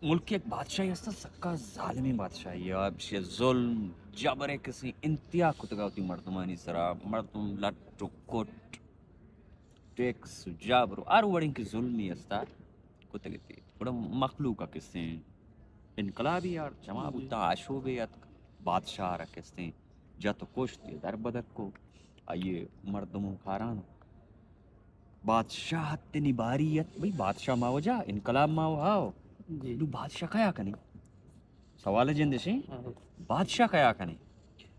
ملک کی ایک بادشاہی هستا سکا ظالمی بادشاهی یا ظلم جبر کسی انتیا کتگاوتی مردمانی سرا مردم لٹ و کٹ ٹیکس جابر ار وڑن کی ظلمی هستا کتگتی وڑا مخلوقا کسی انقلابی یار جمع بودتا آشوبیت بادشاہ را کسی جا تو کشتی در بدر کو آئیے مردموں کاران بادشاہ تنی باریت بھئی بادشاہ ماو جا انقلاب ماو ہاو نو بادشاہ کیا کنے سوال جن سے بادشاہ کیا کنے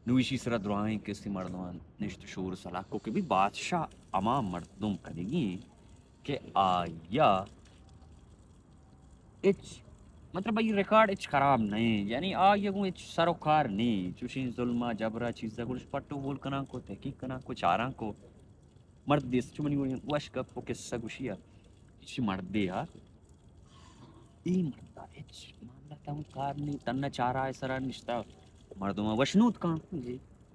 نو اسی سرا دعائیں کسی مردمان نشت شور سلاکو کہ بھی بادشاہ اما مردم کنے گی کہ آیا اچ مطلب بھئی ریکارڈ اچ خراب نہیں یعنی آیا گو اچ سروکار نہیں چوشین ظلمہ جبرہ چیزہ گلش پٹو بول کنا کو تحقیق کنا کو چاراں کو مرد دیس چمنی گوڑی وش کپ کو قصہ گوشیا اچ مرد دیا ای مرد اچ معاملہ تاہم کار نہیں تنہ چارہ ایسرا نشتا مردمہ وشنود کان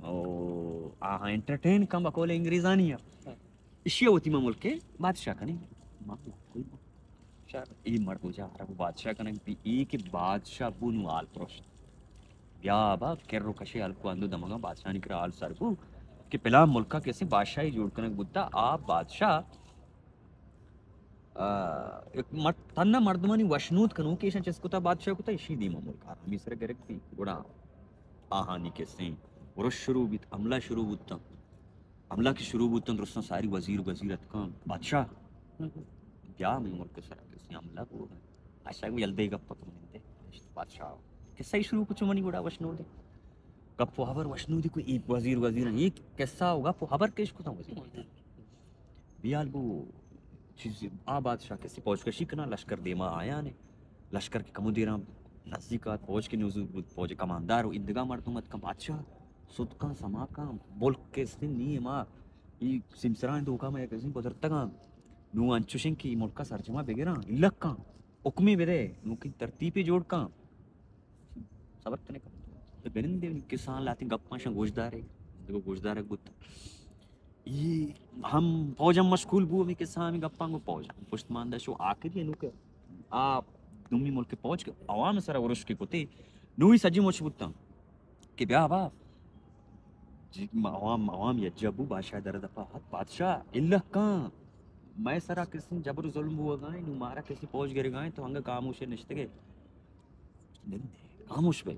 او آہاں انٹرٹین کم بکول انگریزانی اشیا ہوتی ما ملک کے بادشاہ کنے معاملہ کوئی ای مرد جا رہا بادشاہ کنے بھی ای کہ بادشاہ بونو آل پروشت بیا با کرو کشے آل کو اندو دمگا بادشاہ نکرا آل سر کو کہ پلا ملکہ کیسے بادشاہی جوڑ کنک بودتا آپ بادشاہ تنہ مردمانی وشنود کنو کہ ایشن چس کتا بادشاہ کتا اشی دیما ملکہ ہمی سر گرک تھی گوڑا آہانی کیسے ورش شروع بیت عملہ شروع بودتا عملہ کی شروع بودتا درستان ساری وزیرت کام بادشاہ بیا میں ملک سر کیسے عملہ کو بادشاہ کو یلدے گا پتر مندے بادشاہ کسا ہی شروع کچھ منی گوڑا وشنود کب پو حبر وشنودی کوئی ایک وزیر یہ کیسا ہوگا پو حبر کیش کتا وزیر بیال بو چیز آ بادشاہ کسی پوچھ کشی کنا لشکر دیما آیا نے لشکر کے کمو دیران نزدیکات پوچھ کے نوزو بود پوچھ کماندار و ادگا مردمت کم بادشاہ صدقہ سما کام بولک کے سن نہیں ماں یہ سمسران دوکا میں کسی بزرتگا نو انچوشن کی ملکہ سرجمہ بگیران لک کان حکمی بدے نو کی ترتیبی جوڑ کان صبر تنے کم بینن دے کسان لاتی گپ ماشا گوشدارے دیکھو گوشدارے گوتا یہ ہم پوجم مشغول بو ہمیں کسان ہمیں گپاں گو پوجم پشت ماندہ شو آخر یہ نو کہ آپ دومی ملک پہنچ کے عوام سر ورش کی کتے نوی سجی موچ بودتا کہ بیا با عوام یا جبو بادشاہ درد پاہت بادشاہ اللہ کان میں سرا کسی جبر ظلم ہوا گائیں نو مارا کسی پہنچ گر گائیں تو ہنگا کاموشے نشتگے کاموش بے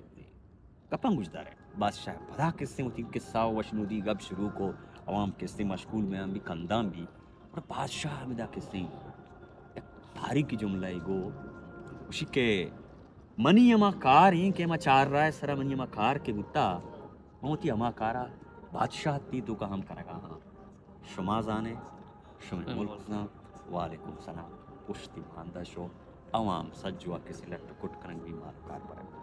کپاں گجدار ہے بادشاہ بدا کسی ہوتی قصہ وشنودی گب شروع کو عوام کسی مشغول میں ہم بھی کندام بھی اور بادشاہ میں دا کسی تاریخی جملہ گو اسی کے منی اما کار ہیں کہ اما چار رہا ہے سرا منی اما کار کے بتا موتی اما کارا بادشاہ تی تو کا ہم کرگا ہاں شما زانے شما ملک زان وعلیکم السلام پشتی باندہ شو عوام سجوا کسی لٹ کٹ کرنگ بھی مال کار پر